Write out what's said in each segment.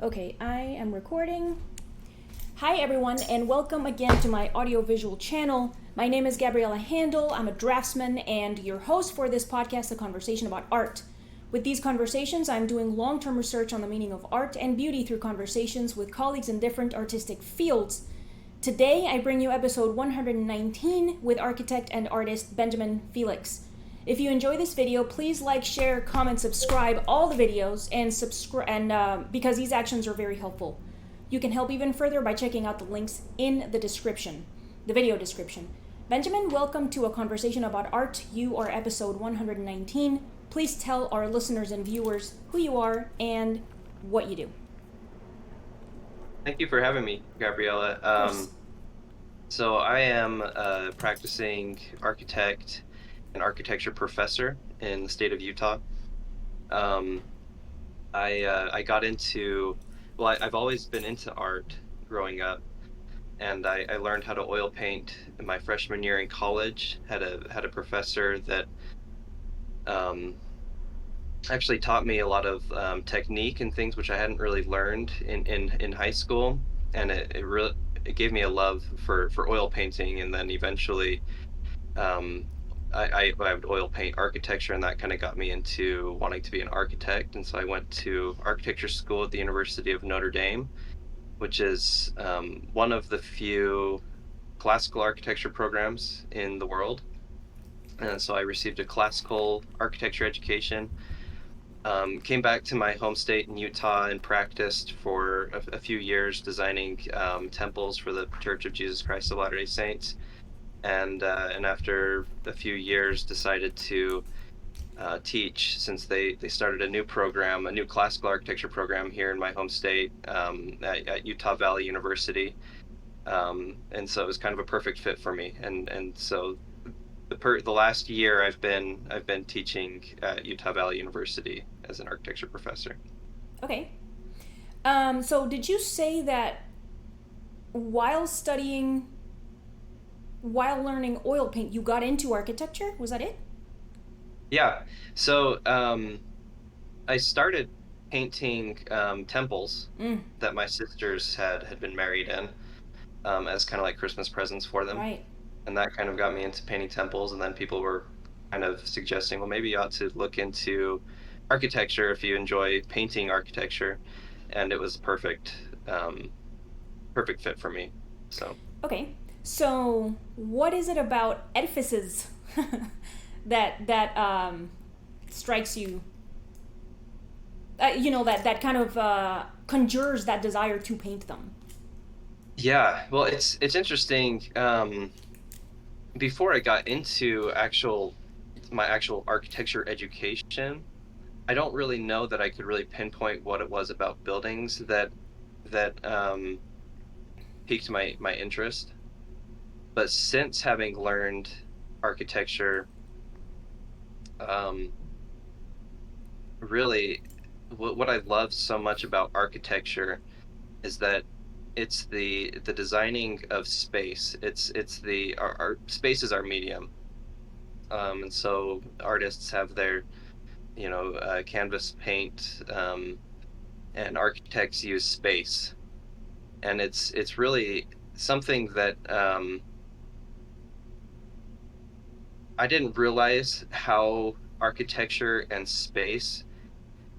Okay, I am recording. Hi everyone, and welcome again to my audiovisual channel. My name is Gabriela Handal. I'm a draftsman and your host for this podcast, A Conversation About Art. With these conversations, I'm doing long-term research on the meaning of art and beauty through conversations with colleagues in different artistic fields. Today, I bring you episode 119 with architect and artist Benjamin Felix. If you enjoy this video, please like, share, comment, subscribe all the videos, and because these actions are very helpful. You can help even further by checking out the links in the description, the video description. Benjamin, welcome to A Conversation About Art. You are episode 119. Please tell our listeners and viewers who you are and what you do. Thank you for having me, Gabriela. Of course. So I am a practicing architect and architecture professor in the state of Utah. Um, I got into, I've always been into art growing up, and I learned how to oil paint in my freshman year in college. Had a professor that um, actually taught me a lot of technique and things which I hadn't really learned in high school, and it gave me a love for oil painting, and then eventually um, I would oil paint architecture, and that kind of got me into wanting to be an architect. And so I went to architecture school at the University of Notre Dame, which is one of the few classical architecture programs in the world. And so I received a classical architecture education. Came back to my home state in Utah and practiced for a few years designing temples for the Church of Jesus Christ of Latter-day Saints, and after a few years decided to teach, since they started a new program, a new classical architecture program here in my home state, at Utah Valley University, and so it was kind of a perfect fit for me, and so the last year I've been teaching at Utah Valley University as an architecture professor. Okay. So did you say that while studying, while learning oil paint, you got into architecture? Was that it? Yeah. So I started painting temples Mm, that my sisters had been married in, as kind of like Christmas presents for them. right. And that kind of got me into painting temples. And then people were kind of suggesting, well, maybe you ought to look into architecture if you enjoy painting architecture. And it was um, perfect fit for me. So Okay. So what is it about edifices that strikes you? That kind of conjures that desire to paint them. yeah, well, it's interesting. Before I got into my actual architecture education, I don't really know that I could really pinpoint what it was about buildings that piqued my interest. But since having learned architecture, um, really, what I love so much about architecture is that it's the designing of space. It's the our space is our medium, and so artists have their canvas paint, and architects use space, and it's really something that I didn't realize how architecture and space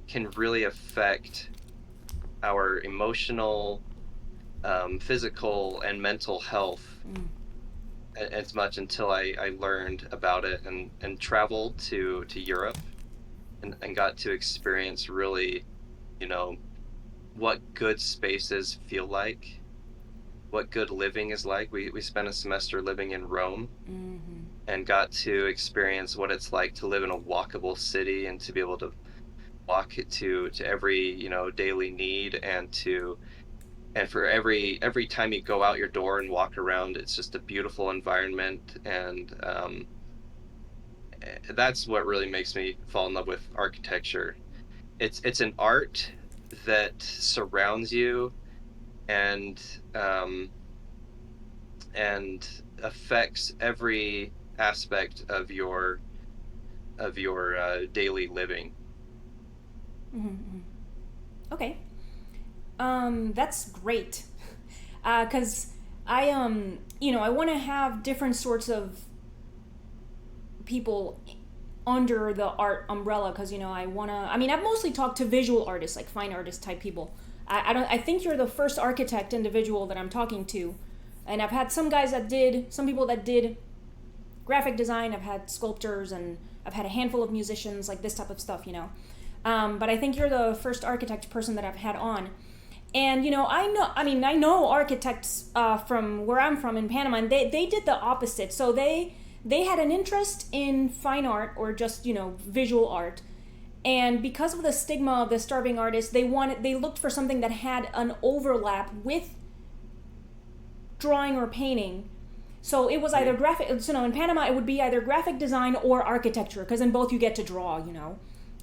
can really affect our emotional, physical, and mental health Mm. as much until I learned about it and traveled to Europe and got to experience really, you know, what good spaces feel like, what good living is like. We spent a semester living in Rome Mm-hmm. and got to experience what it's like to live in a walkable city and to be able to walk to every, daily need, and for every time you go out your door and walk around, it's just a beautiful environment. And that's what really makes me fall in love with architecture. It's an art that surrounds you, and um, and affects every aspect of your daily living. Mm-hmm. Okay. That's great. Because I want to have different sorts of people under the art umbrella because I want to. I mean, I've mostly talked to visual artists, like fine artist type people. I don't. I think you're the first architect individual that I'm talking to, and I've had some people that did graphic design. I've had sculptors, and I've had a handful of musicians, like this type of stuff. But I think you're the first architect person that I've had on. And I know architects from where I'm from in Panama, and they did the opposite. So they had an interest in fine art or just visual art, and because of the stigma of the starving artist, they looked for something that had an overlap with drawing or painting. So it was either graphic. So no, in Panama it would be either graphic design or architecture, because in both you get to draw,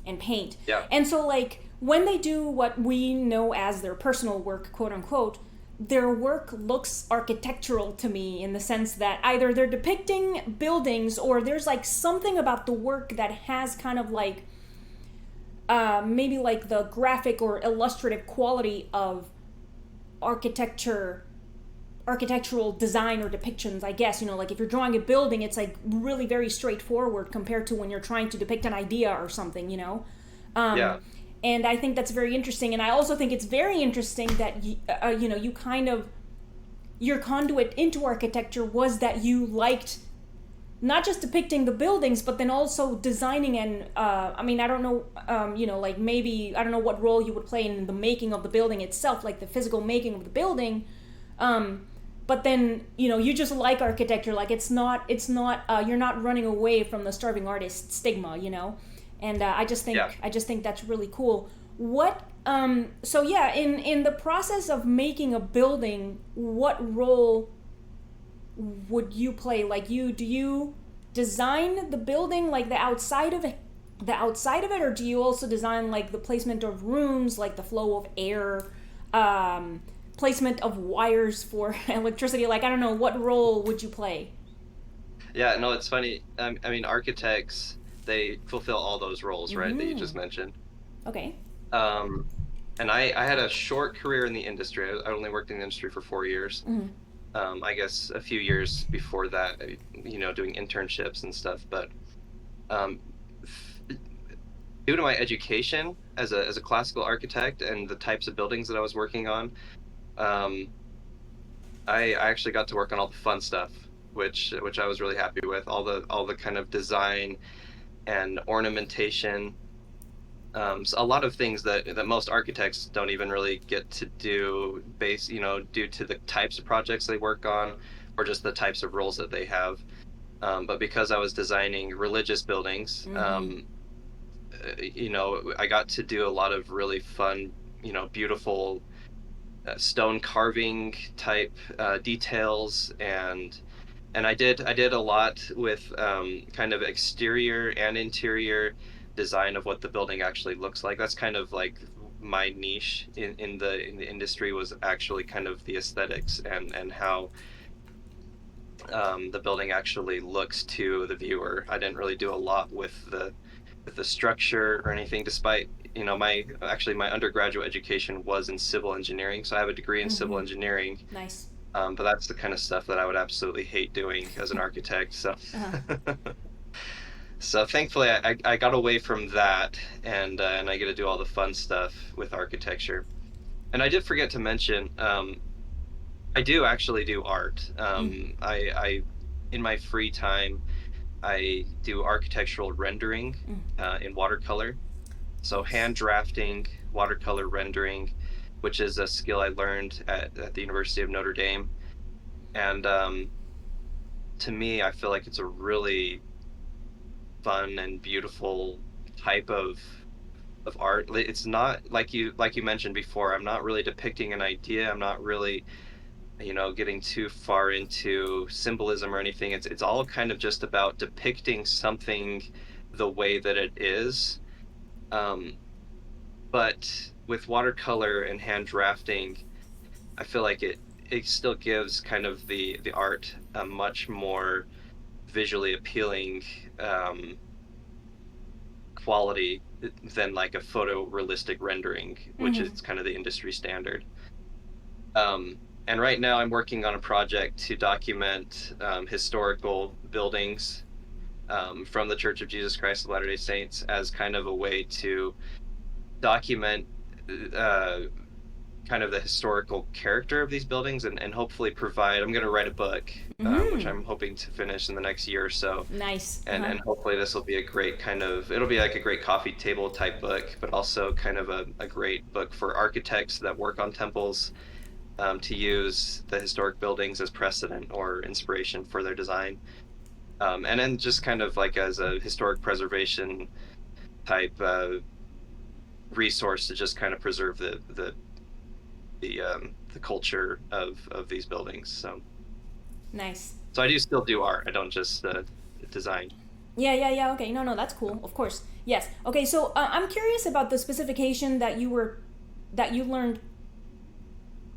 and paint. Yeah. And so like when they do what we know as their personal work, quote unquote, their work looks architectural to me in the sense that either they're depicting buildings or there's like something about the work that has kind of like maybe like the graphic or illustrative quality of architectural design or depictions, I guess. Like if you're drawing a building, it's like really very straightforward compared to when you're trying to depict an idea or something. Yeah. And I think that's very interesting. And I also think it's very interesting that you kind of, your conduit into architecture was that you liked not just depicting the buildings, but then also designing. And I don't know, like maybe I don't know what role you would play in the making of the building itself, like the physical making of the building. But then you just like architecture, like it's not you're not running away from the starving artist stigma, and I just think that's really cool. What so yeah, in the process of making a building, what role would you play? Like do you design the building, like the outside of it, or do you also design like the placement of rooms, like the flow of air, placement of wires for electricity? Like I don't know, what role would you play? Yeah, no, it's funny. Architects, they fulfill all those roles, right, that you just mentioned. Okay. And I had a short career in the industry. I only worked in the industry for 4 years. I guess a few years before that, doing internships and stuff. But due to my education as a classical architect and the types of buildings that I was working on, I actually got to work on all the fun stuff, which I was really happy with. All the kind of design and ornamentation. So a lot of things that most architects don't even really get to do due to the types of projects they work on or just the types of roles that they have. But because I was designing religious buildings, I got to do a lot of really fun, beautiful stone carving type details, and I did a lot with kind of exterior and interior design of what the building actually looks like. That's kind of like my niche in the industry, was actually kind of the aesthetics and how the building actually looks to the viewer. I didn't really do a lot with the structure or anything, despite my undergraduate education was in civil engineering, so I have a degree in civil engineering. Nice. But that's the kind of stuff that I would absolutely hate doing as an architect. So so thankfully I got away from that, and I get to do all the fun stuff with architecture. And I did forget to mention, I do actually do art. I in my free time, I do architectural rendering in watercolor. So hand drafting, watercolor rendering, which is a skill I learned at the University of Notre Dame. And to me, I feel like it's a really fun and beautiful type of art. It's not like you mentioned before. I'm not really depicting an idea. I'm not really getting too far into symbolism or anything. It's all kind of just about depicting something the way that it is. But with watercolor and hand drafting, I feel like it still gives kind of the art a much more visually appealing quality than like a photorealistic rendering, which Mm-hmm. is kind of the industry standard. And right now I'm working on a project to document historical buildings from the Church of Jesus Christ of Latter-day Saints as kind of a way to document uh, kind of the historical character of these buildings, and hopefully provide. I'm going to write a book, which Mm-hmm. I'm hoping to finish in the next year or so. Nice. Uh-huh. And hopefully this will be a great kind of, it'll be like a great coffee table type book, but also kind of a great book for architects that work on temples, to use the historic buildings as precedent or inspiration for their design. And then just kind of like as a historic preservation type resource to just kind of preserve the culture of these buildings. Nice. So I do still do art. I don't just design. Yeah, yeah, yeah. Okay, no, no, that's cool. Of course, yes. Okay, so I'm curious about the specification that you learned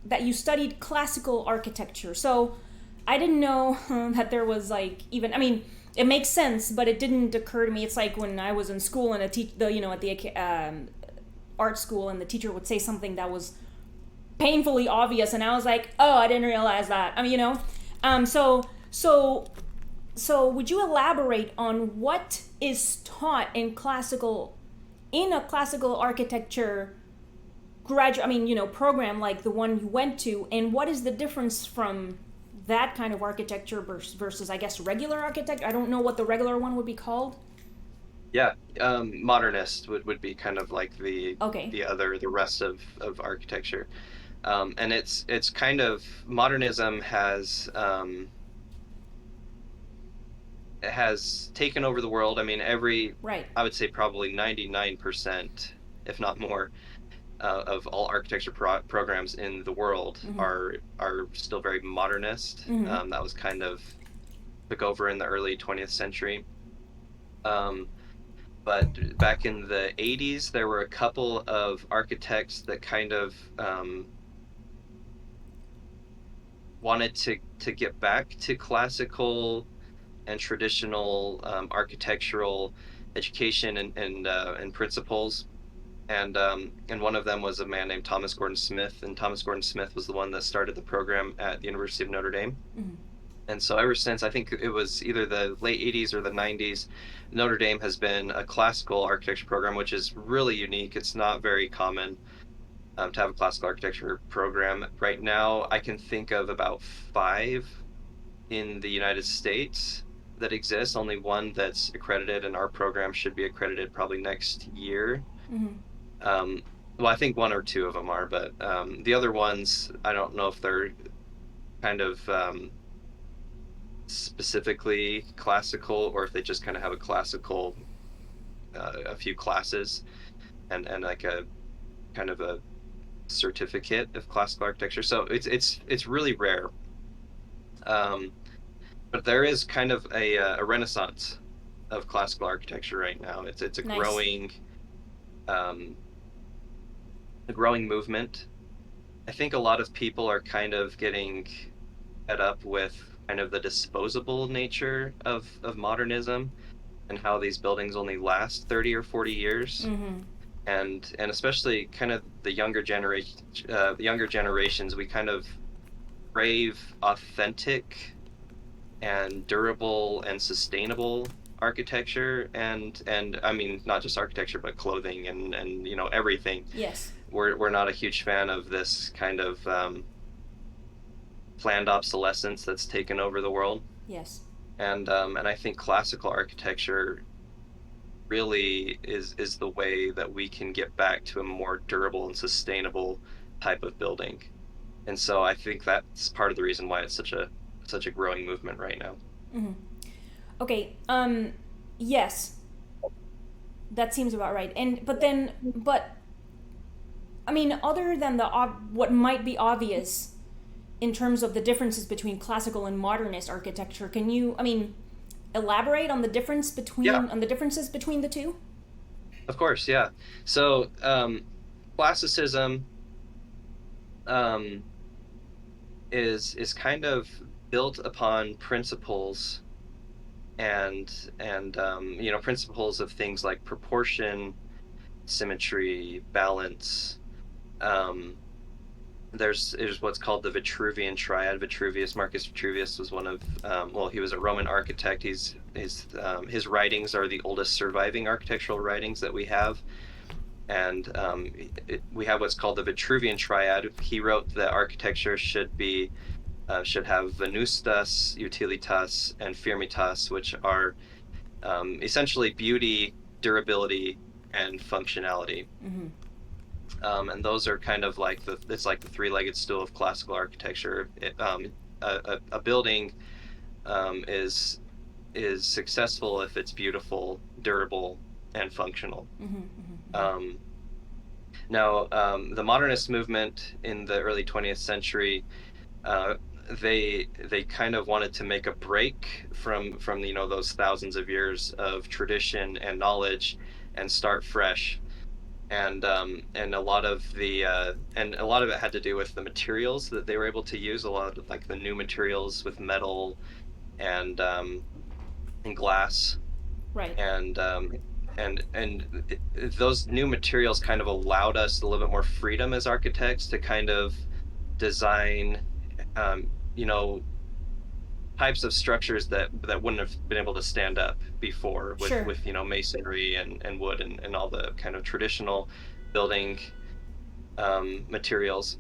that you studied classical architecture. So I didn't know that there was like even. I mean, it makes sense, but it didn't occur to me. It's like when I was in school and at the art school, and the teacher would say something that was painfully obvious, and I was like, oh, I didn't realize that. I mean, so would you elaborate on what is taught in a classical architecture program like the one you went to, and what is the difference from that kind of architecture versus I guess regular architecture? I don't know what the regular one would be called. Yeah, modernist would be kind of like the Okay. the rest of architecture. And it's kind of modernism has taken over the world. I mean, Right. I would say probably 99%, if not more, of all architecture programs in the world Mm-hmm. are still very modernist. Mm-hmm. That was kind of took over in the early 20th century. Um, but back in the 80s, there were a couple of architects that kind of wanted to get back to classical and traditional architectural education and principles. And one of them was a man named Thomas Gordon Smith, and Thomas Gordon Smith was the one that started the program at the University of Notre Dame. Mm-hmm. And so ever since, I think it was either the late 80s or the 90s, Notre Dame has been a classical architecture program, which is really unique. It's not very common to have a classical architecture program. Right now, I can think of about five in the United States that exist, only one that's accredited, and our program should be accredited probably next year. Mm-hmm. Um, well, I think one or two of them are, but the other ones, I don't know if they're kind of specifically classical or if they just kind of have a classical, a few classes and like a kind of a certificate of classical architecture. So it's really rare. Um, but there is kind of a renaissance of classical architecture right now. It's Nice. um, a growing movement. I think a lot of people are kind of getting fed up with kind of the disposable nature of modernism and how these buildings only last 30 or 40 years. Mm-hmm. And especially kind of the younger generations, we kind of crave authentic and durable and sustainable architecture, and I mean not just architecture but clothing and everything. Yes. We're not a huge fan of this kind of planned obsolescence that's taken over the world. Yes. And I think classical architecture really is the way that we can get back to a more durable and sustainable type of building. And so I think that's part of the reason why it's such a growing movement right now. Mm-hmm. Okay. Yes, that seems about right. But I mean, other than what might be obvious in terms of the differences between classical and modernist architecture, can you, I mean, elaborate on Yeah, on the differences between the two? of course, yeah. So classicism um, is kind of built upon principles and principles of things like proportion, symmetry, balance. There's what's called the Vitruvian triad. Marcus Vitruvius was one of, he was a Roman architect. His writings are the oldest surviving architectural writings that we have. And we have what's called the Vitruvian triad. He wrote that architecture should have venustas, utilitas, and firmitas, which are essentially beauty, durability, and functionality. Mm-hmm. And those are kind of like it's like the three-legged stool of classical architecture. A building is successful if it's beautiful, durable, and functional. Mm-hmm. Mm-hmm. Now, the modernist movement in the early 20th century, they kind of wanted to make a break from those thousands of years of tradition and knowledge and start fresh. And a lot of it had to do with the materials that they were able to use. A lot of like the new materials with metal and glass, right? And those new materials kind of allowed us a little bit more freedom as architects to kind of design types of structures that wouldn't have been able to stand up before with, sure. with masonry and wood and all the kind of traditional building materials.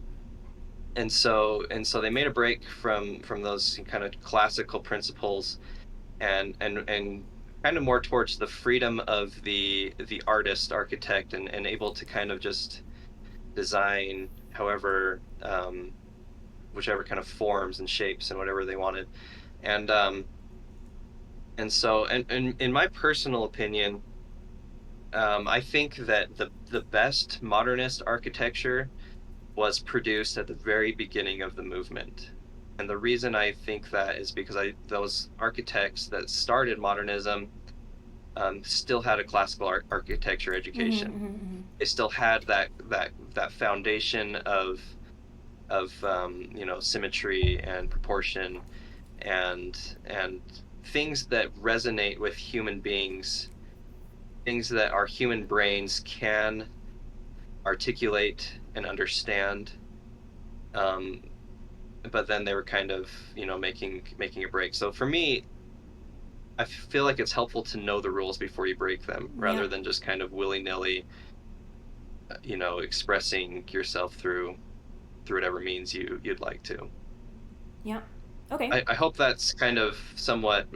And so they made a break from those kind of classical principles and kind of more towards the freedom of the artist, architect, and able to kind of just design however whichever kind of forms and shapes and whatever they wanted. And so in my personal opinion, I think that the best modernist architecture was produced at the very beginning of the movement. And the reason I think that is because those architects that started modernism still had a classical architecture education. Mm-hmm, mm-hmm. They still had that foundation of symmetry and proportion and things that resonate with human beings, things that our human brains can articulate and understand. But then they were kind of making a break. So for me, I feel like it's helpful to know the rules before you break them, rather than just kind of willy-nilly expressing yourself through whatever means you'd like to. Yeah. Okay. I hope that's kind of somewhat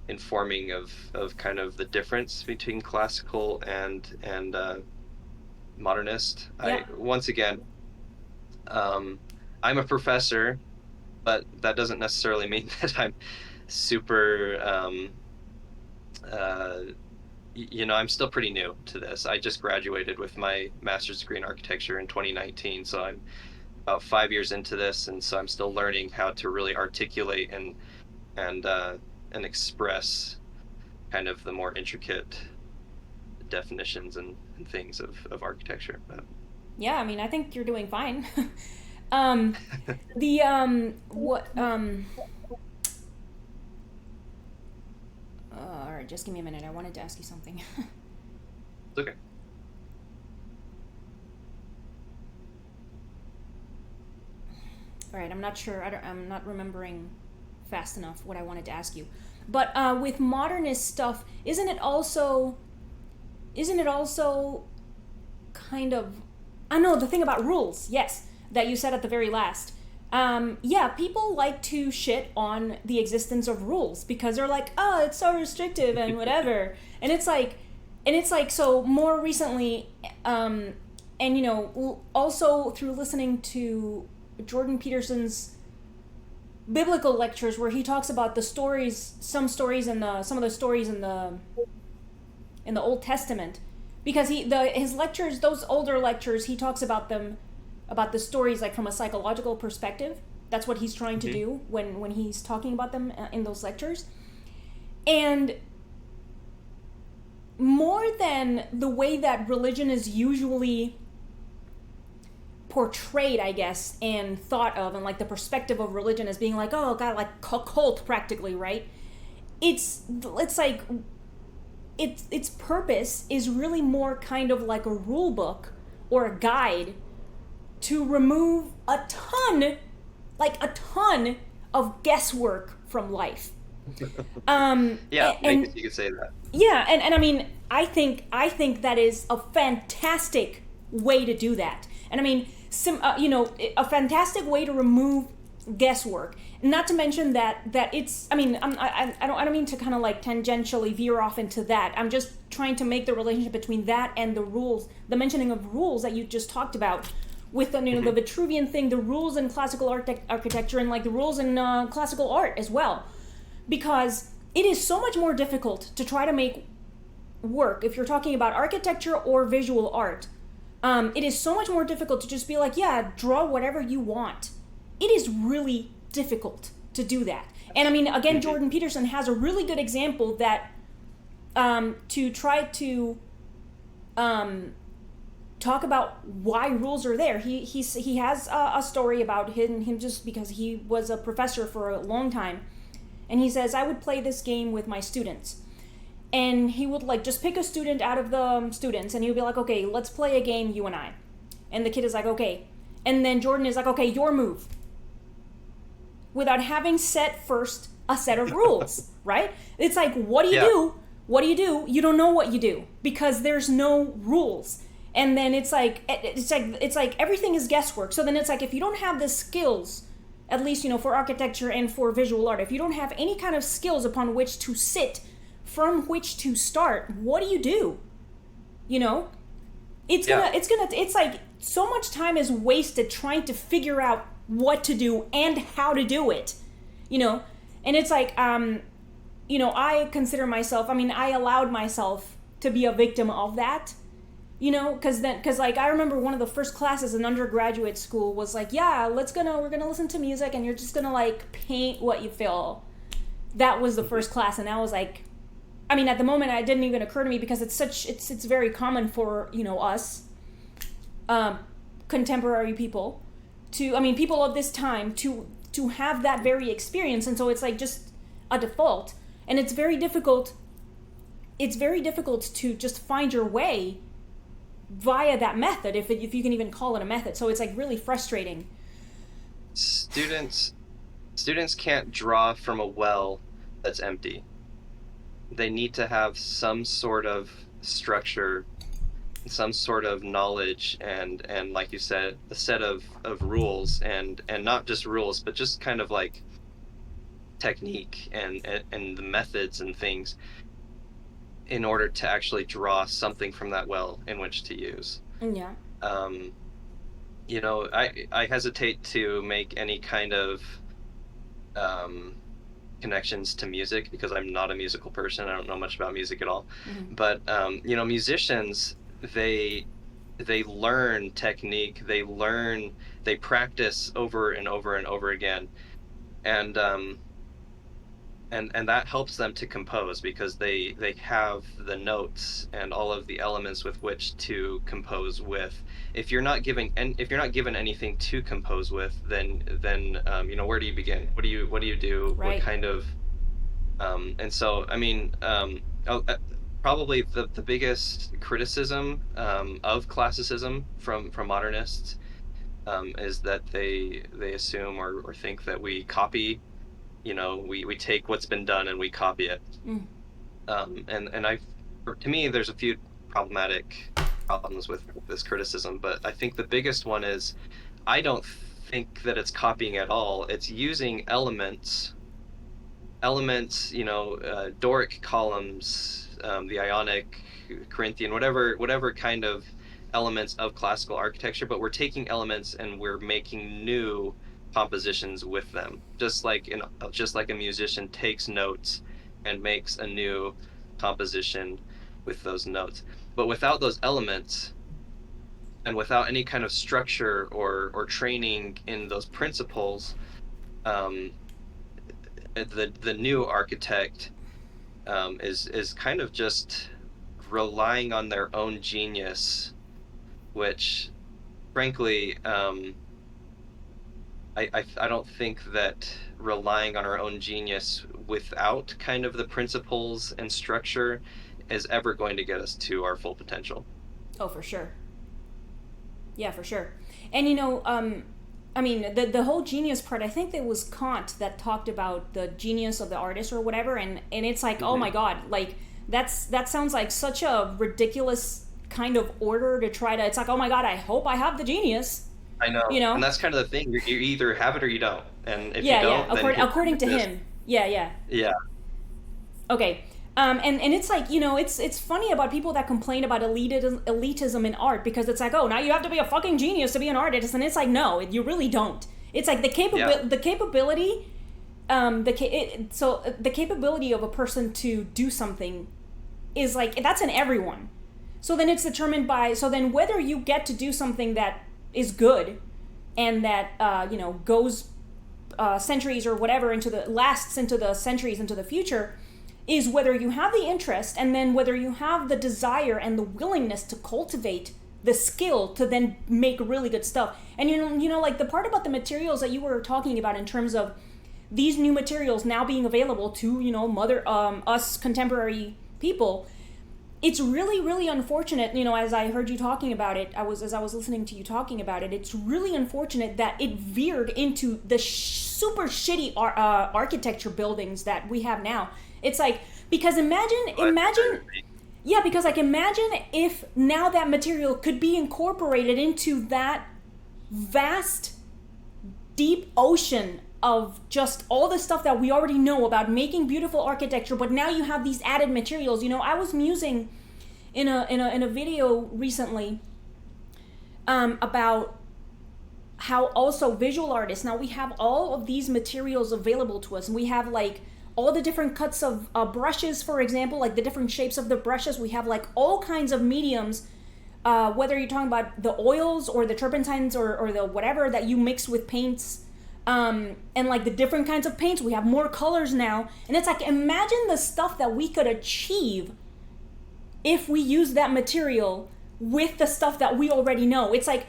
informing of kind of the difference between classical and modernist. Yeah. Once again, I'm a professor, but that doesn't necessarily mean that I'm super I'm still pretty new to this. I just graduated with my master's degree in architecture in 2019, so I'm about 5 years into this, and so I'm still learning how to really articulate and express kind of the more intricate definitions and things of architecture. But yeah, I mean, I think you're doing fine. All right, just give me a minute. I wanted to ask you something. Okay. All right, I'm not sure. I'm not remembering fast enough what I wanted to ask you. But with modernist stuff, isn't it also kind of, I know the thing about rules, yes, that you said at the very last. Yeah, people like to shit on the existence of rules because they're like, oh, it's so restrictive and whatever. and it's like, so more recently, and also through listening to Jordan Peterson's biblical lectures where he talks about some of the stories in the Old Testament, because his lectures, those older lectures, he talks about the stories like from a psychological perspective. That's what he's trying to do when he's talking about them in those lectures. And more than the way that religion is usually portrayed, I guess, and thought of, and like the perspective of religion as being like, oh god, like a cult practically, right? It's like its purpose is really more kind of like a rule book or a guide to remove a ton of guesswork from life. Yeah, I And guess you could say that. yeah, and I mean, I think that is a fantastic way to do that. And I mean, a fantastic way to remove guesswork. Not to mention that it's. I mean, I don't mean to kind of like tangentially veer off into that. I'm just trying to make the relationship between that and the rules, the mentioning of rules that you just talked about, with the the Vitruvian thing, the rules in classical architecture, and like the rules in classical art as well, because it is so much more difficult to try to make work if you're talking about architecture or visual art. It is so much more difficult to just be like, yeah, draw whatever you want. It is really difficult to do that. And I mean, again, Jordan Peterson has a really good example that to try to talk about why rules are there. He has a story about him just because he was a professor for a long time, and he says, I would play this game with my students, and he would like just pick a student out of the students, and he would be like, okay, let's play a game, you and I. And the kid is like, okay. And then Jordan is like, okay, your move, without having set first a set of rules. Right? It's like, what do you do? What do you do? You don't know what you do because there's no rules. And then it's like everything is guesswork. So then it's like, if you don't have the skills, at least for architecture and for visual art, if you don't have any kind of skills upon which to sit, from which to start, what do you do? It's like so much time is wasted trying to figure out what to do and how to do it. And it's like I consider myself, I allowed myself to be a victim of that. Because I remember one of the first classes in undergraduate school was like, yeah, we're gonna listen to music, and you're just gonna like paint what you feel. That was the first class, and I was like, at the moment it didn't even occur to me, because it's very common for us contemporary people people of this time to have that very experience, and so it's like just a default, and it's very difficult to just find your way via that method, if you can even call it a method. So it's like really frustrating. Students can't draw from a well that's empty. They need to have some sort of structure, some sort of knowledge, and like you said, a set of rules, and not just rules, but just kind of like technique and the methods and things, in order to actually draw something from that well in which to use. Yeah. I hesitate to make any kind of connections to music, because I'm not a musical person. I don't know much about music at all. But musicians, they learn technique, they practice over and over and over again, and that helps them to compose, because they have the notes and all of the elements with which to compose with. If you're not given anything to compose with, then where do you begin? What do you do? Right. What kind of and so probably the biggest criticism of classicism from modernists is that they assume or think that we copy. We take what's been done and we copy it. To me, there's a few problems with this criticism, but I think the biggest one is, I don't think that it's copying at all. It's using elements, Doric columns, the Ionic, Corinthian, whatever kind of elements of classical architecture, but we're taking elements and we're making new compositions with them, just like a musician takes notes and makes a new composition with those notes. But without those elements, and without any kind of structure or training in those principles, the new architect is kind of just relying on their own genius, which frankly I don't think that relying on our own genius without kind of the principles and structure is ever going to get us to our full potential. Oh, for sure. Yeah, for sure. And I mean, the whole genius part, I think it was Kant that talked about the genius of the artist or whatever, and it's like, oh my God, like that sounds like such a ridiculous kind of order to try to. It's like, oh my God, I hope I have the genius. I know. You know? And that's kind of the thing. You either have it or you don't. And if Yeah, you don't, yeah. then According to him. Yeah. Yeah. Okay. And it's like, it's funny about people that complain about elitism in art, because it's like, oh, now you have to be a fucking genius to be an artist, and it's like, no, you really don't. It's like the capability, the capability of a person to do something is like, that's in everyone. So then it's determined by, so then whether you get to do something that is good and that goes centuries or whatever lasts into the centuries into the future, is whether you have the interest, and then whether you have the desire and the willingness to cultivate the skill to then make really good stuff. And like the part about the materials that you were talking about in terms of these new materials now being available to us contemporary people, it's really, really unfortunate, as I heard you talking about it, as I was listening to you talking about it, it's really unfortunate that it veered into the super shitty architecture buildings that we have now. It's like, because imagine if now that material could be incorporated into that vast, deep ocean of just all the stuff that we already know about making beautiful architecture, but now you have these added materials. I was musing in a video recently about how also visual artists, now we have all of these materials available to us, and we have like all the different cuts of brushes, for example, like the different shapes of the brushes. We have like all kinds of mediums, whether you're talking about the oils or the turpentines or the whatever that you mix with paints, and like the different kinds of paints. We have more colors now. And it's like, imagine the stuff that we could achieve if we use that material with the stuff that we already know. It's like,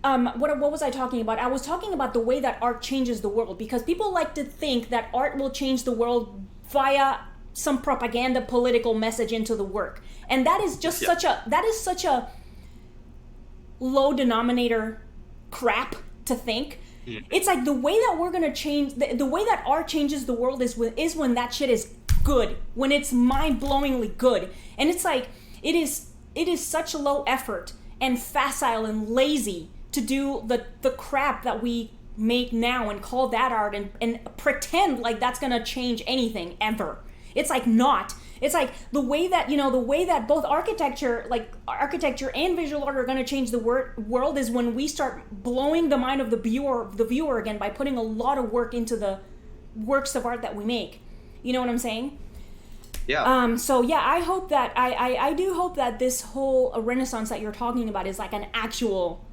what was I talking about? I was talking about the way that art changes the world, because people like to think that art will change the world via some propaganda political message into the work. And that is just such a low denominator crap to think. It's like the way that we're going to change, the way that art changes the world is when that shit is good, when it's mind-blowingly good. And it's like, it is such low effort and facile and lazy to do the crap that we make now and call that art and pretend like that's gonna change anything ever. It's like not. It's like the way that both architecture and visual art are gonna change the world is when we start blowing the mind of the viewer again by putting a lot of work into the works of art that we make. You know what I'm saying? Yeah. So yeah, I hope that I do hope that this whole renaissance that you're talking about is like an actual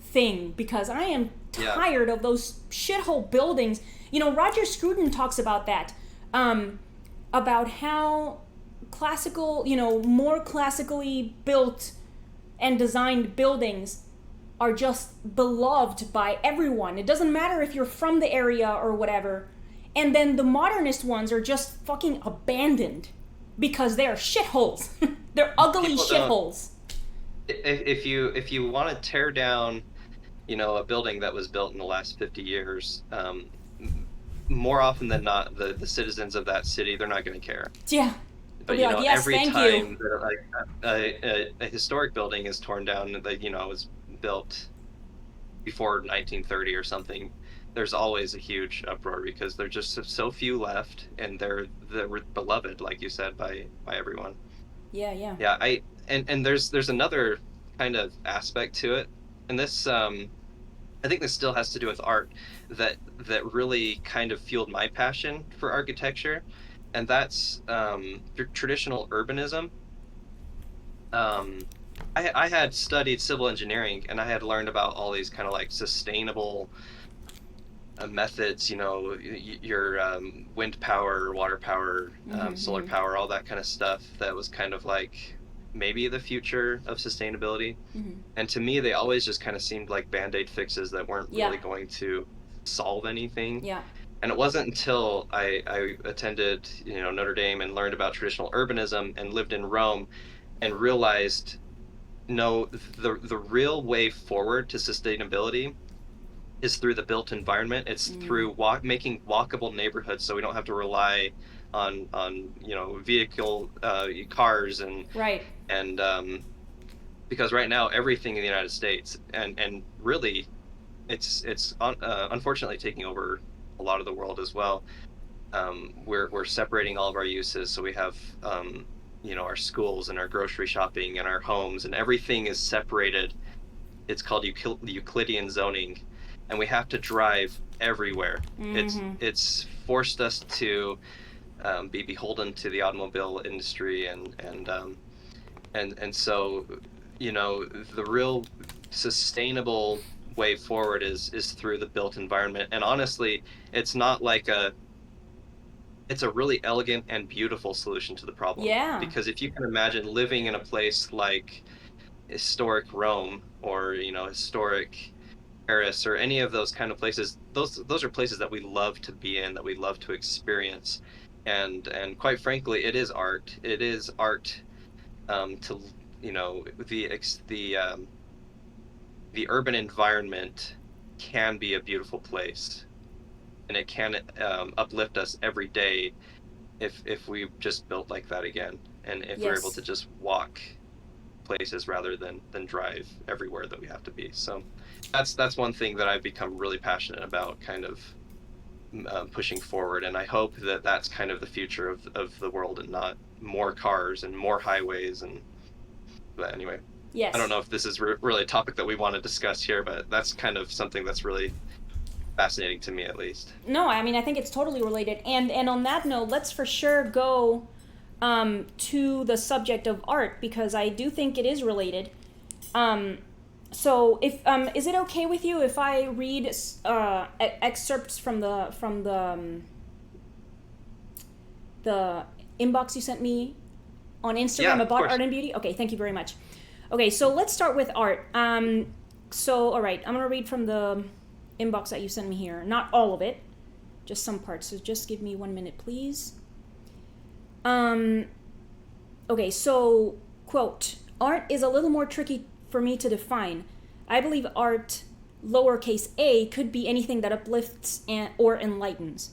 thing, because I am tired of those shithole buildings. Roger Scruton talks about that, about how classical, more classically built and designed buildings are just beloved by everyone. It doesn't matter if you're from the area or whatever. And then the modernist ones are just fucking abandoned because they're shitholes. They're ugly shitholes. If you want to tear down, a building that was built in the last 50 years, more often than not, the citizens of that city, they're not going to care. Yeah. But like, yes, every thank time you. that a historic building is torn down, that was built before 1930 or something, there's always a huge uproar because there's just so few left, and they're beloved, like you said, by everyone. Yeah. And there's another kind of aspect to it, and this I think this still has to do with art that really kind of fueled my passion for architecture, and that's traditional urbanism. I had studied civil engineering, and I had learned about all these kind of like sustainable methods, your wind power, water power, solar power, all that kind of stuff that was kind of like maybe the future of sustainability. And to me, they always just kind of seemed like band-aid fixes that weren't really going to solve anything. And it wasn't until I attended, Notre Dame and learned about traditional urbanism and lived in Rome and realized, no, the real way forward to sustainability is through the built environment. It's Mm. through making walkable neighborhoods, so we don't have to rely on vehicle cars Right. and because right now everything in the United States and really it's unfortunately taking over a lot of the world as well. We're separating all of our uses, so we have our schools and our grocery shopping and our homes, and everything is separated. It's called Euclidean zoning, and we have to drive everywhere. Mm-hmm. It's forced us to be beholden to the automobile industry, and so the real sustainable way forward is through the built environment. And honestly, it's not like it's a really elegant and beautiful solution to the problem, Yeah. because if you can imagine living in a place like historic Rome or historic Paris or any of those kind of places, those are places that we love to be in, that we love to experience. And quite frankly, it is art. It is art, to the urban environment can be a beautiful place, and it can uplift us every day if we just built like that again, and if we're able Yes. to just walk places rather than drive everywhere that we have to be. So that's one thing that I've become really passionate about, kind of pushing forward, and I hope that that's kind of the future of the world, and not more cars and more highways. And but anyway, I don't Yes. know if this is really a topic that we want to discuss here, but that's kind of something that's really fascinating to me, at least. No, I mean I think it's totally related. And on that note, let's for sure go to the subject of art because I do think it is related. Um, so if is it okay with you if I read excerpts from the inbox you sent me on Yeah, Instagram of about course. art and beauty? Okay, thank you very much. Okay, so let's start with art. So all right, I'm gonna read from the inbox that you sent me here. Not all of it, just some parts. So just give me 1 minute, please. Um, okay, so quote: Art is a little more tricky for me to define. I believe art, lowercase a, could be anything that uplifts or enlightens.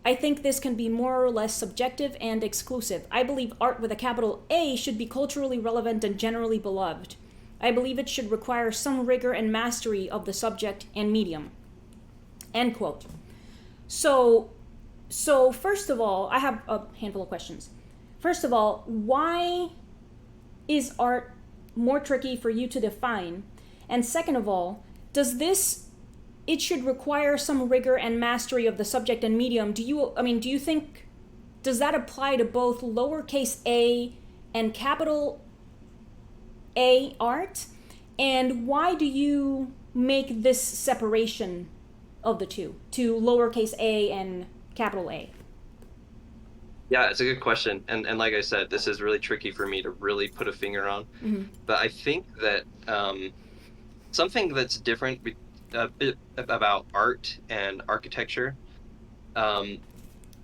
I think this can be more or less subjective and exclusive. I believe art with a capital A should be culturally relevant and generally beloved. I believe it should require some rigor and mastery of the subject and medium. End quote. So, so first of all, I have a handful of questions. First of all, why is art more tricky for you to define? And second of all, does this it should require some rigor and mastery of the subject and medium? Do you think does that apply to both lowercase a and capital A art? And why do you make this separation of the two to lowercase a and capital A? Yeah, it's a good question. And like I said, this is really tricky for me to really put a finger on. Mm-hmm. But I think that something that's different a bit about art and architecture, um,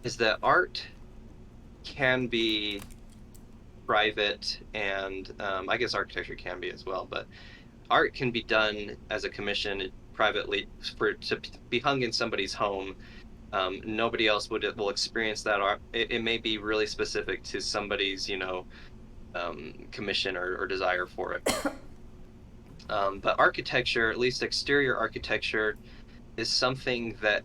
is that art can be private, and I guess architecture can be as well, but art can be done as a commission privately to be hung in somebody's home. Nobody else will experience that art. It may be really specific to somebody's commission or desire for it. But architecture, at least exterior architecture, is something that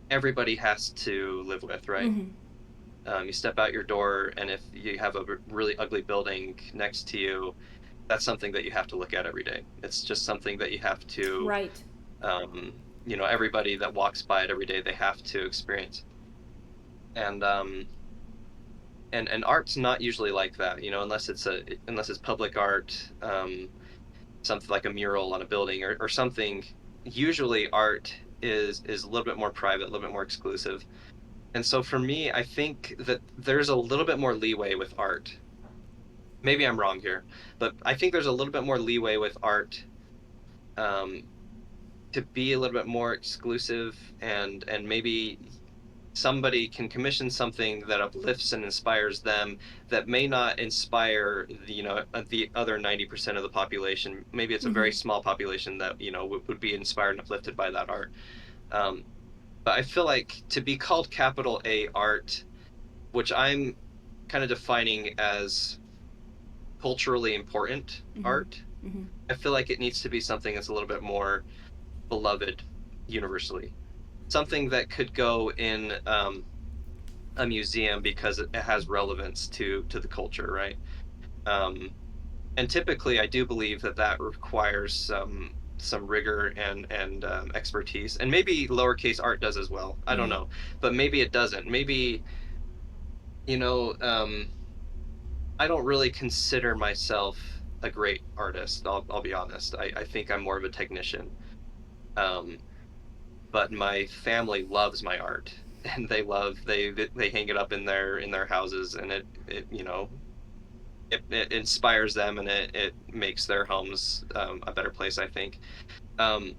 everybody has to live with, right? Mm-hmm. You step out your door, and if you have a really ugly building next to you, that's something that you have to look at every day. It's just something that you have to, Right. um, everybody that walks by it every day, they have to experience. And and art's not usually like that, unless it's public art, something like a mural on a building or something. Usually art is a little bit more private, a little bit more exclusive. And so for me, I think that there's a little bit more leeway with art. Maybe I'm wrong here, but I think there's a little bit more leeway with art, um, to be a little bit more exclusive, and maybe somebody can commission something that uplifts and inspires them, that may not inspire the other 90% of the population. Maybe it's a very small population that would be inspired and uplifted by that art. But I feel like to be called capital A art, which I'm kind of defining as culturally important art, I feel like it needs to be something that's a little bit more beloved universally. Something that could go in a museum because it has relevance to the culture, right? And typically, I do believe that requires some rigor and expertise, and maybe lowercase art does as well. I don't know, but maybe it doesn't. Maybe I don't really consider myself a great artist. I'll be honest. I think I'm more of a technician. But my family loves my art, and they hang it up in their houses, and it inspires them, and it makes their homes a better place, I think. But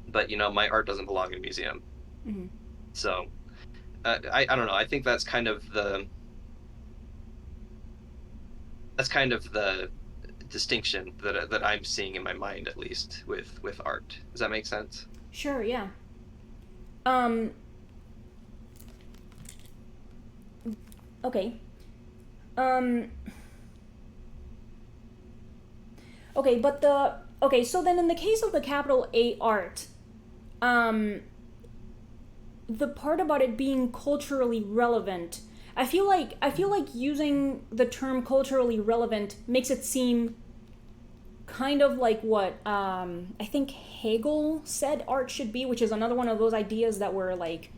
my art doesn't belong in a museum. So I don't know. I think that's kind of the distinction that I'm seeing in my mind, at least with art. Does that make sense? Sure, yeah. Okay. Okay, but so then in the case of the capital A art, the part about it being culturally relevant, I feel like using the term culturally relevant makes it seem kind of like what I think Hegel said art should be, which is another one of those ideas that were like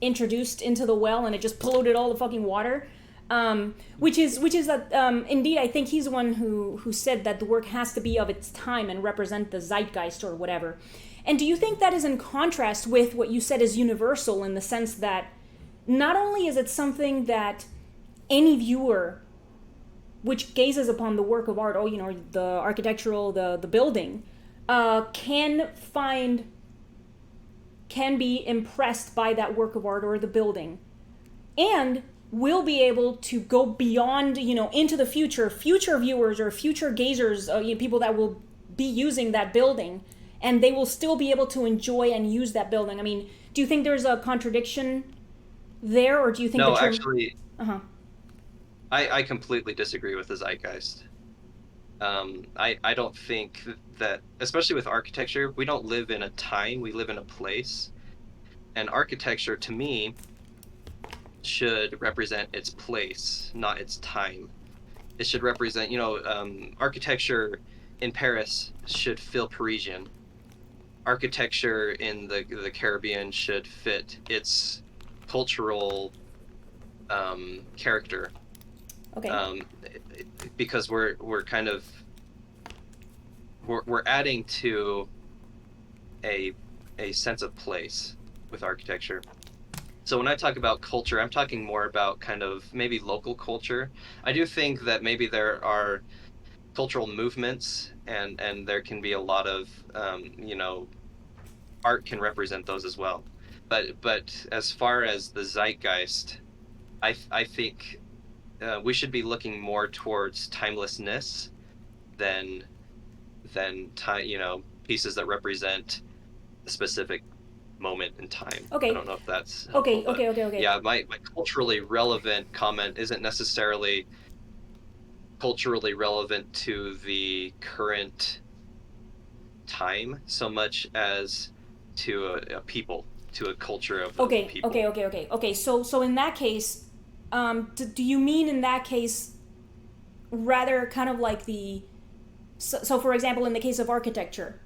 introduced into the well and it just polluted all the fucking water. Which is that indeed I think he's the one who said that the work has to be of its time and represent the zeitgeist or whatever. And do you think that is in contrast with what you said is universal, in the sense that not only is it something that any viewer which gazes upon the work of art, or the architectural, the building, can be impressed by that work of art or the building, and will be able to go beyond, into the future viewers or future gazers, people that will be using that building, and they will still be able to enjoy and use that building. I mean, do you think there's a contradiction there, or do you think No, the term... actually, I completely disagree with the zeitgeist. I don't think that, especially with architecture, we don't live in a time, we live in a place. And architecture, to me, should represent its place, not its time. It should represent, architecture in Paris should feel Parisian. Architecture in the Caribbean should fit its cultural character. Okay. Because we're kind of we're adding to a sense of place with architecture. So when I talk about culture, I'm talking more about kind of maybe local culture. I do think that maybe there are cultural movements, and there can be a lot of art can represent those as well. But as far as the zeitgeist, I think we should be looking more towards timelessness than time, pieces that represent a specific moment in time. Okay. I don't know if that's helpful, okay. Yeah, my culturally relevant comment isn't necessarily culturally relevant to the current time so much as to a people, to a culture of people. Okay. So in that case, do you mean in that case rather kind of like so for example, in the case of architecture,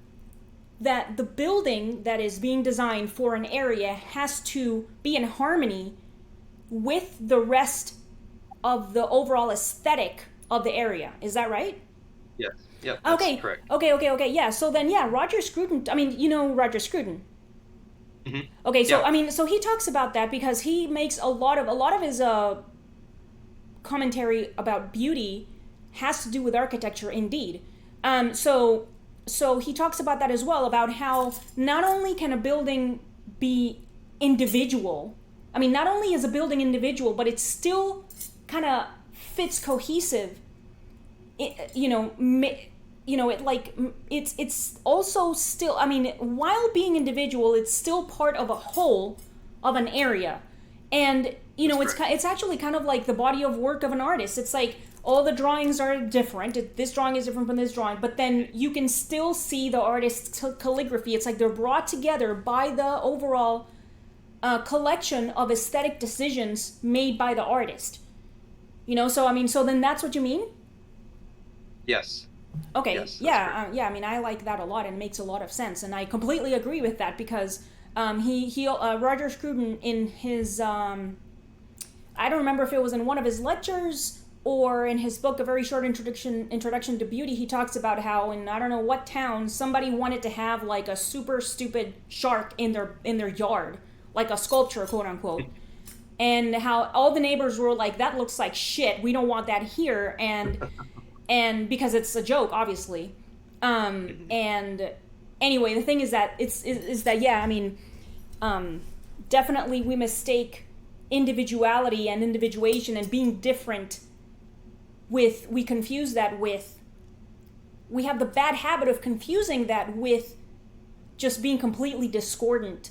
that the building that is being designed for an area has to be in harmony with the rest of the overall aesthetic of the area. Is that right? Yes. Yep. That's correct. Okay. Yeah. So then, yeah, Roger Scruton. I mean, Roger Scruton. Mm-hmm. Okay. So Yeah. I mean, so he talks about that because he makes a lot of his commentary about beauty has to do with architecture, indeed. So so he talks about that as well, about how not only can a building be individual, I mean, not only is a building individual, but it still kind of fits cohesive. It's also still, I mean, while being individual, it's still part of a whole of an area. And it's actually kind of like the body of work of an artist. It's like all the drawings are different. This drawing is different from this drawing, but then you can still see the artist's calligraphy. It's like they're brought together by the overall collection of aesthetic decisions made by the artist. So then that's what you mean? Yes. Okay. Yes, I mean, I like that a lot, and it makes a lot of sense, and I completely agree with that, because Roger Scruton, in his I don't remember if it was in one of his lectures or in his book, A Very Short Introduction to Beauty, he talks about how in I don't know what town somebody wanted to have like a super stupid shark in their yard, like a sculpture, quote unquote. And how all the neighbors were like, that looks like shit, we don't want that here, and because it's a joke, obviously. And anyway, the thing is that definitely we mistake individuality and individuation and being different we confuse that with, we have the bad habit of confusing that with just being completely discordant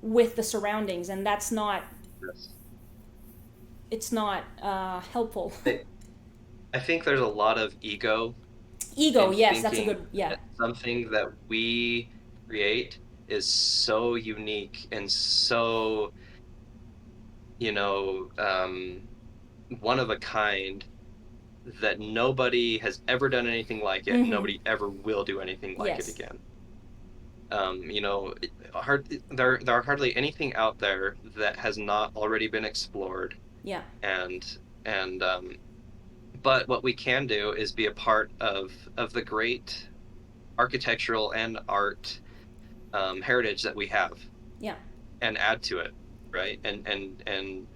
with the surroundings, and that's not, Yes. it's not helpful. I think there's a lot of ego. Yes, that's a thinking good, yeah. that something that we create is so unique and so, one of a kind, that nobody has ever done anything like it. Mhm. Nobody ever will do anything like Yes. it again. There are hardly anything out there that has not already been explored. Yeah. But what we can do is be a part of the great architectural and art heritage that we have. Yeah. And add to it, right? And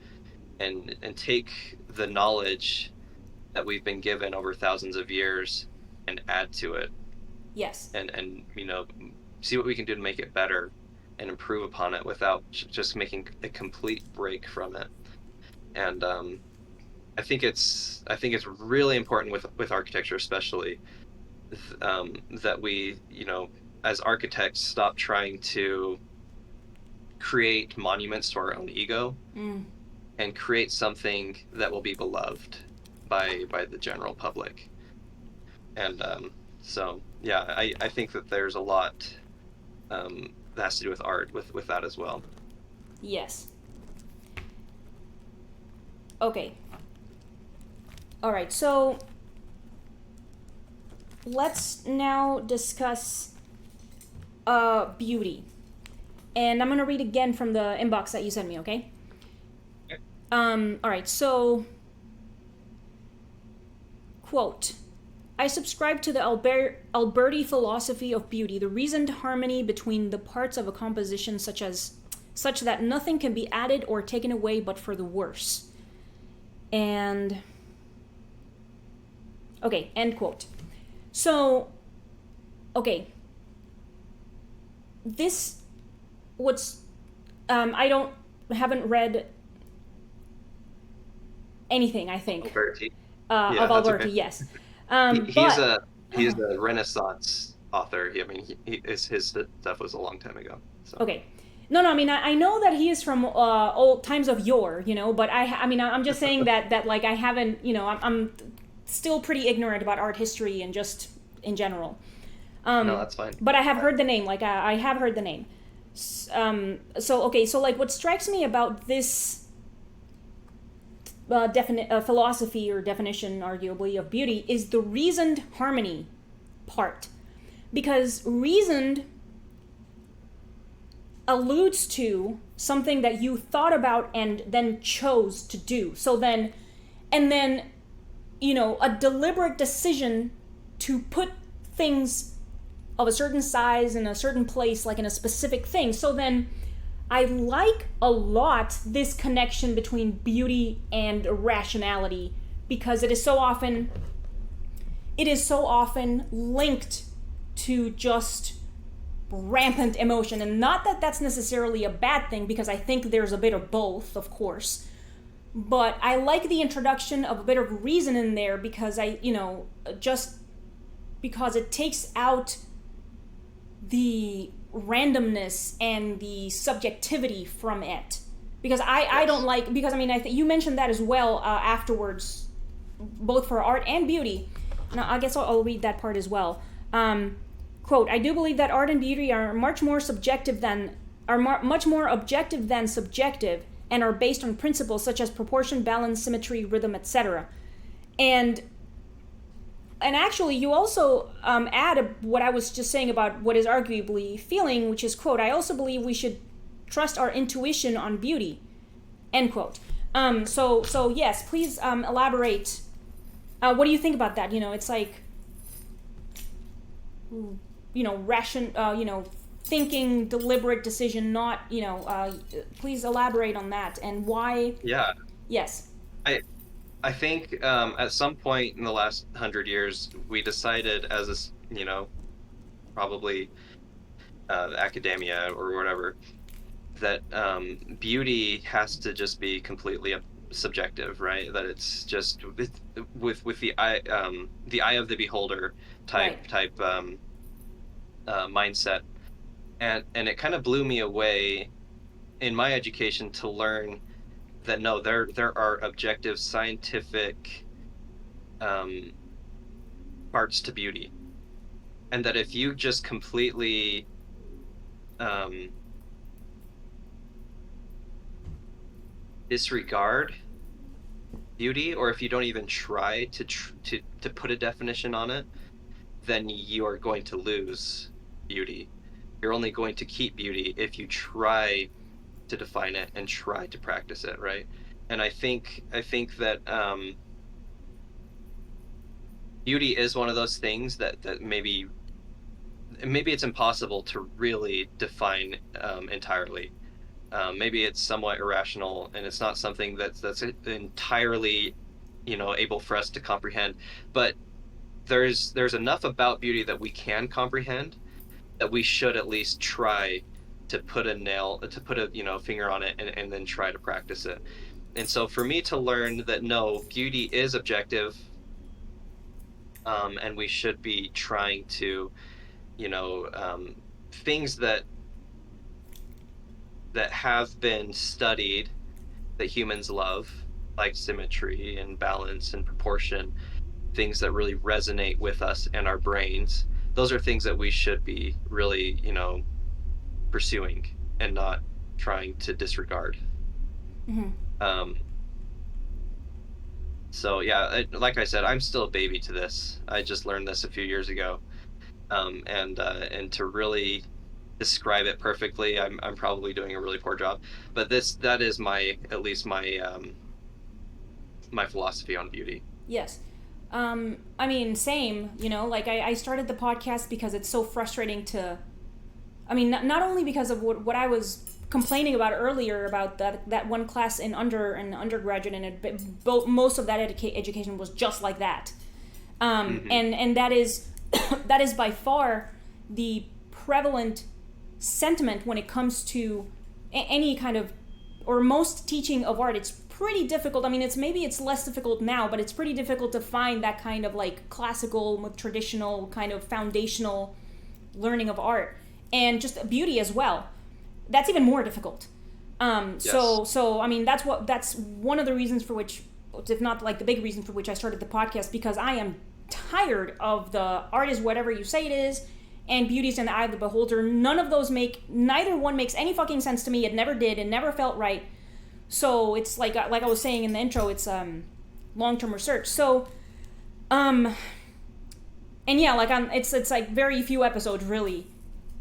take the knowledge that we've been given over thousands of years and add to it. Yes. And see what we can do to make it better and improve upon it without just making a complete break from it. And I think it's really important with architecture, especially, that we, as architects, stop trying to create monuments to our own ego and create something that will be beloved by the general public. And so yeah, I think that there's a lot that has to do with art with that as well. Yes. Okay. All right, so let's now discuss beauty. And I'm going to read again from the inbox that you sent me, okay? Okay. All right, so, quote, I subscribe to the Alberti philosophy of beauty, the reasoned harmony between the parts of a composition such that nothing can be added or taken away but for the worse. And, okay, end quote. So, okay, haven't read anything, I think. Alberti. Of Alberti, okay. Yes. He's a Renaissance author. His stuff was a long time ago. So. Okay. No, I mean, I know that he is from old times of yore, but I'm just saying that like I haven't, I'm still pretty ignorant about art history and just in general. No, that's fine. But I have heard the name, like I have heard the name. So like what strikes me about this philosophy or definition, arguably, of beauty is the reasoned harmony part. Because reasoned alludes to something that you thought about and then chose to do. And then, a deliberate decision to put things of a certain size in a certain place, like in a specific thing. So then I like a lot this connection between beauty and rationality, because it is so often linked to just rampant emotion. And not that that's necessarily a bad thing, because I think there's a bit of both, of course. But I like the introduction of a bit of reason in there, because just because it takes out the randomness and the subjectivity from it. Because I don't like, because you mentioned that as well afterwards, both for art and beauty. Now, I guess I'll read that part as well. Quote, I do believe that art and beauty are much more objective than subjective, and are based on principles such as proportion, balance, symmetry, rhythm, etc. And actually, you also add what I was just saying about what is arguably feeling, which is, quote, I also believe we should trust our intuition on beauty, end quote. So yes, please elaborate. What do you think about that? It's like, thinking, deliberate decision, not, please elaborate on that and why. Yeah. Yes. I think at some point in the last 100 years, we decided as probably academia or whatever, that beauty has to just be completely subjective, right? That it's just with the eye of the beholder type mindset, and it kind of blew me away in my education to learn that no, there are objective scientific parts to beauty, and that if you just completely disregard beauty, or if you don't even try to put a definition on it, then you are going to lose beauty. You're only going to keep beauty if you try to define it and try to practice it, right? And I think that beauty is one of those things that maybe it's impossible to really define entirely. Maybe it's somewhat irrational, and it's not something that's entirely, able for us to comprehend. But there's enough about beauty that we can comprehend, that we should at least try to put a finger on it, and then try to practice it. And so for me to learn that no, beauty is objective, and we should be trying to, things that have been studied that humans love, like symmetry and balance and proportion, things that really resonate with us and our brains, those are things that we should be really, pursuing and not trying to disregard. Mm-hmm. So yeah, like I said, I'm still a baby to this. I just learned this a few years ago, and to really describe it perfectly, I'm probably doing a really poor job. But that is my philosophy on beauty. Yes. Same, like I started the podcast because it's so frustrating to, not only because of what I was complaining about earlier about that one class in undergraduate, and most of that education was just like that. Mm-hmm. And that is that is by far the prevalent sentiment when it comes to any kind of, or most teaching of art. It's pretty difficult. It's less difficult now, but it's pretty difficult to find that kind of like classical, traditional kind of foundational learning of art, and just beauty as well. That's even more difficult. Yes. So that's one of the reasons for which, if not like the big reason for which I started the podcast, because I am tired of the art is whatever you say it is, and beauty is in the eye of the beholder. Neither one makes any fucking sense to me. It never did. It never felt right. So it's like I was saying in the intro, it's long-term research. So, and yeah, it's like very few episodes really.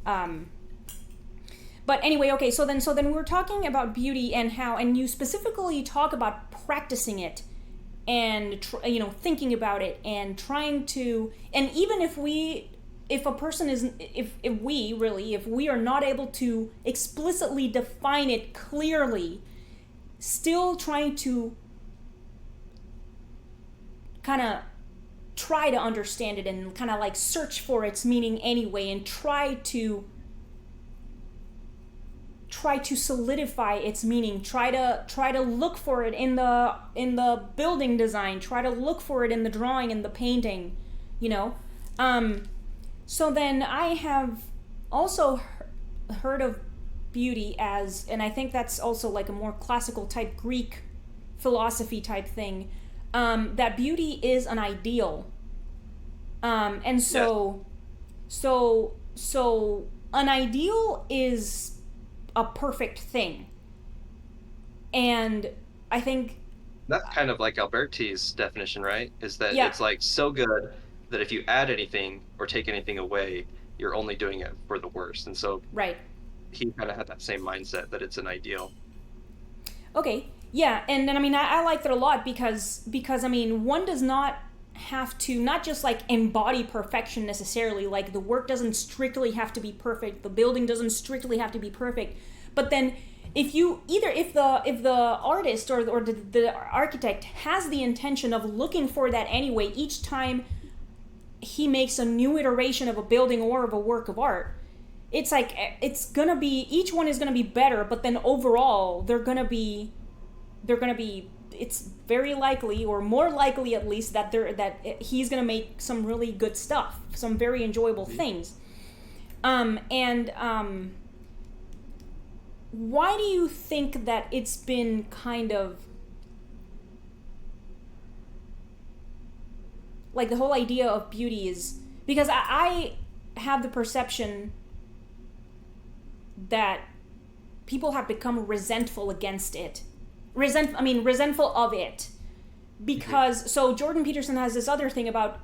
But anyway, okay. So then we're talking about beauty and how, and you specifically talk about practicing it, and thinking about it and trying to, and even if we are not able to explicitly define it clearly, still trying to kind of try to understand it and kind of like search for its meaning anyway, and try to solidify its meaning, try to look for it in the building design, try to look for it in the drawing and the painting, you know. So then I have also heard of beauty as, and I think that's also like a more classical type Greek philosophy type thing, that beauty is an ideal, and so an ideal is a perfect thing. And I think That's kind of like Alberti's definition, right? Is that yeah, it's like so good that if you add anything or take anything away, you're only doing it for the worst. And so right. he kind of had that same mindset that it's an ideal. Okay, yeah, and then I mean I like that a lot because I mean one does not have to not just like embody perfection necessarily. Like the work doesn't strictly have to be perfect, the building doesn't strictly have to be perfect, but then if the artist or the architect has the intention of looking for that anyway each time he makes a new iteration of a building or of a work of art, it's like it's gonna be, each one is gonna be better, but then overall they're gonna be it's very likely, or more likely at least, that he's gonna make some really good stuff, some very enjoyable things. Why do you think that it's been kind of like the whole idea of beauty is, because I have the perception that people have become resentful against it. Resentful of it. Because, so Jordan Peterson has this other thing about,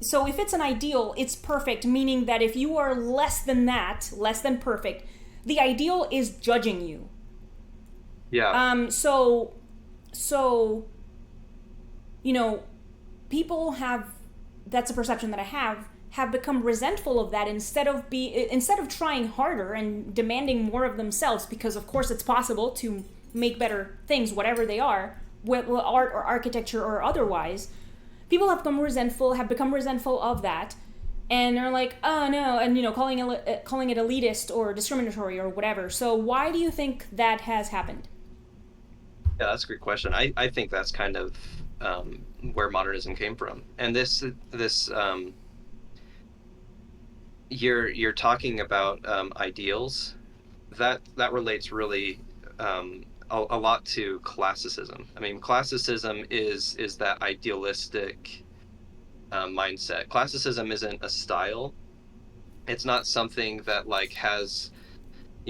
so if it's an ideal, it's perfect, meaning that if you are less than that, less than perfect, the ideal is judging you. Yeah. So, you know, people have, that's a perception that I have become resentful of that instead of trying harder and demanding more of themselves, because of course it's possible to make better things, whatever they are, art or architecture or otherwise. People have become resentful of that, and they're like, oh no, and calling it elitist or discriminatory or whatever. So why do you think that has happened? Yeah, that's a great question. I think that's kind of where modernism came from. And this you're talking about ideals. That relates really a lot to classicism. I mean, classicism is that idealistic mindset. Classicism isn't a style. It's not something that like has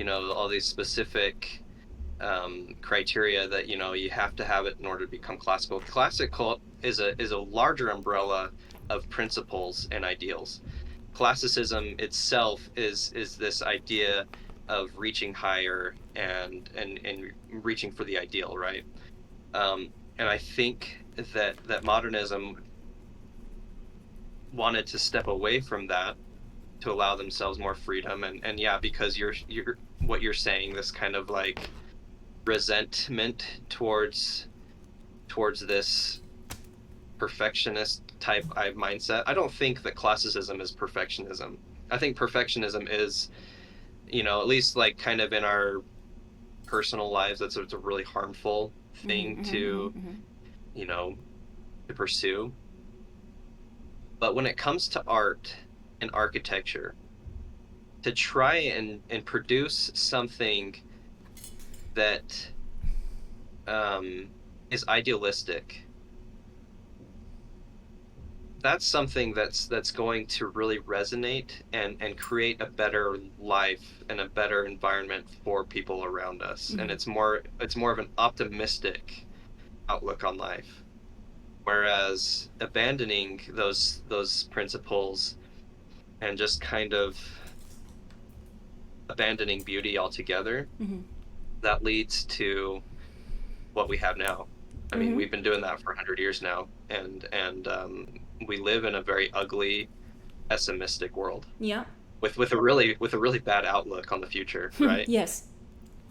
all these specific criteria that you have to have it in order to become classical. Classical is a larger umbrella of principles and ideals. Classicism itself is this idea of reaching higher and reaching for the ideal, right? And I think that modernism wanted to step away from that to allow themselves more freedom, and yeah, because you're what you're saying, this kind of like resentment towards this perfectionist type mindset. I don't think that classicism is perfectionism. I think perfectionism is, at least like kind of in our personal lives, it's a really harmful thing to pursue. But when it comes to art and architecture, to try and produce something that is idealistic, that's something that's going to really resonate and create a better life and a better environment for people around us. And it's more of an optimistic outlook on life. Whereas abandoning those principles and just kind of abandoning beauty altogether, that leads to what we have now. I mean, we've been doing that for 100 years now, and we live in a very ugly, pessimistic world. Yeah. With a really bad outlook on the future, right? Yes.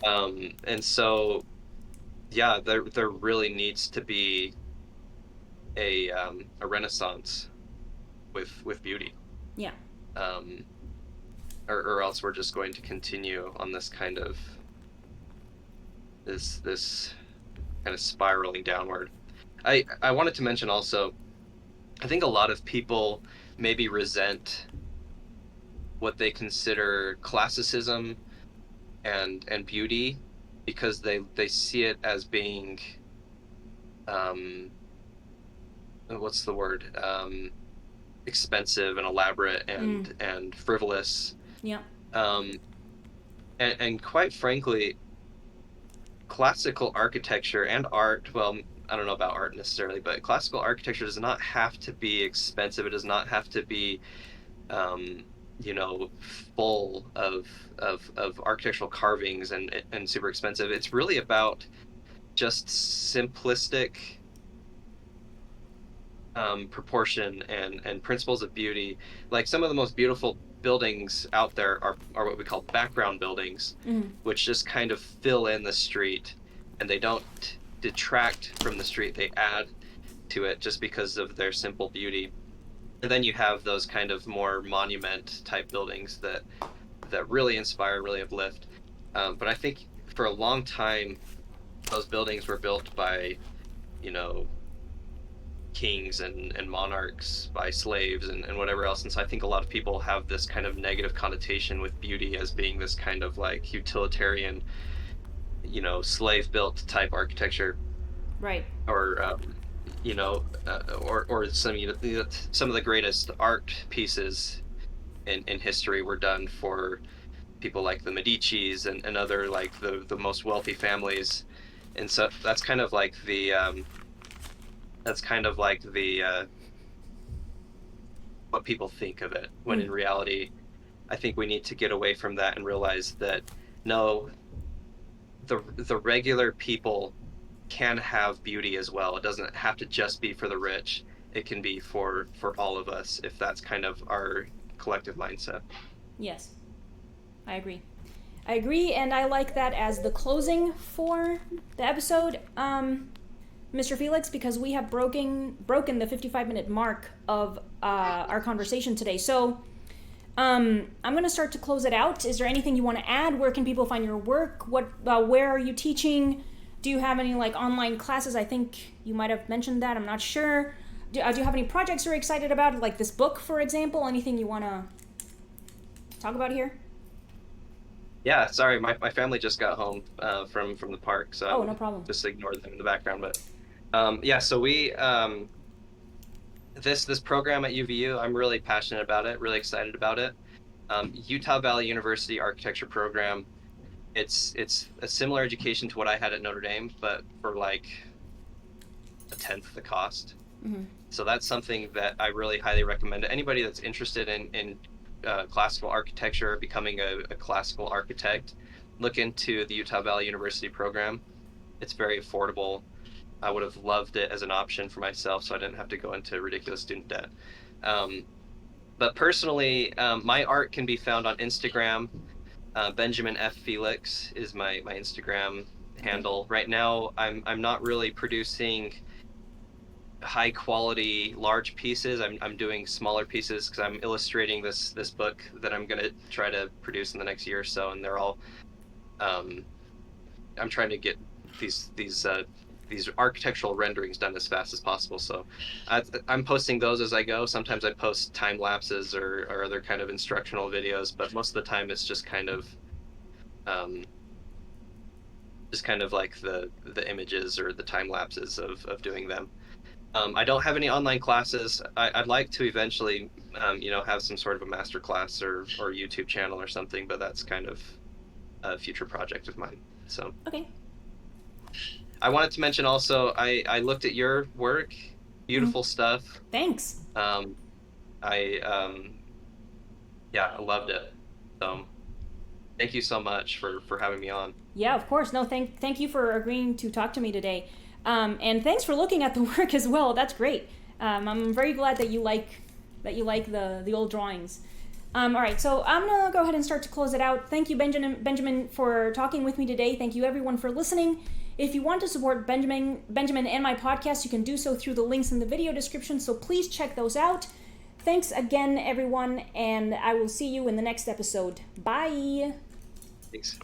And so, yeah, there really needs to be a renaissance with beauty. Yeah. Or else we're just going to continue on this kind of this kind of spiraling downward. I wanted to mention also, I think a lot of people maybe resent what they consider classicism and beauty because they see it as being what's the word, expensive and elaborate and frivolous. Yeah. And quite frankly, classical architecture and art, well, I don't know about art necessarily, but classical architecture does not have to be expensive. It does not have to be full of architectural carvings and super expensive. It's really about just simplistic proportion and principles of beauty. Like some of the most beautiful buildings out there are what we call background buildings, which just kind of fill in the street, and they don't detract from the street. They add to it just because of their simple beauty. And then you have those kind of more monument type buildings that really inspire, really uplift. But I think for a long time, those buildings were built by, kings and monarchs, by slaves and whatever else. And so I think a lot of people have this kind of negative connotation with beauty as being this kind of like utilitarian, slave built type architecture. Right. Or or some of the greatest art pieces in history were done for people like the Medicis and other like the most wealthy families. And so that's kind of like the what people think of it, when in reality I think we need to get away from that and realize that no, the regular people can have beauty as well. It doesn't have to just be for the rich. It can be for all of us, if that's kind of our collective mindset. Yes, I agree, and I like that as the closing for the episode, Mr. Felix, because we have broken the 55-minute mark of our conversation today. So I'm going to start to close it out. Is there anything you want to add? Where can people find your work? Where are you teaching? Do you have any like online classes? I think you might have mentioned that. I'm not sure. Do you have any projects you're excited about, like this book, for example? Anything you want to talk about here? Yeah, sorry, my family just got home from the park, so no problem. Just ignore them in the background. But so we this program at UVU, I'm really passionate about it, really excited about it. Utah Valley University Architecture Program. It's a similar education to what I had at Notre Dame, but for like a tenth the cost. So that's something that I really highly recommend to anybody that's interested in classical architecture, becoming a classical architect. Look into the Utah Valley University program. It's very affordable. I would have loved it as an option for myself, so I didn't have to go into ridiculous student debt. But personally, my art can be found on Instagram. Benjamin F. Felix is my Instagram handle. Right now, I'm not really producing high quality large pieces. I'm doing smaller pieces because I'm illustrating this book that I'm going to try to produce in the next year or so, and they're all I'm trying to get these architectural renderings done as fast as possible. So I'm posting those as I go. Sometimes I post time lapses or other kind of instructional videos, but most of the time it's just kind of like the images or the time lapses of doing them. I don't have any online classes. I'd like to eventually have some sort of a master class or YouTube channel or something, but that's kind of a future project of mine. So okay. I wanted to mention also, I looked at your work. Beautiful stuff. Thanks. I loved it. So thank you so much for having me on. Yeah, of course. No, thank you for agreeing to talk to me today. And thanks for looking at the work as well. That's great. I'm very glad that you like the old drawings. All right, so I'm gonna go ahead and start to close it out. Thank you, Benjamin, for talking with me today. Thank you, everyone, for listening. If you want to support Benjamin and my podcast, you can do so through the links in the video description, so please check those out. Thanks again, everyone, and I will see you in the next episode. Bye! Thanks.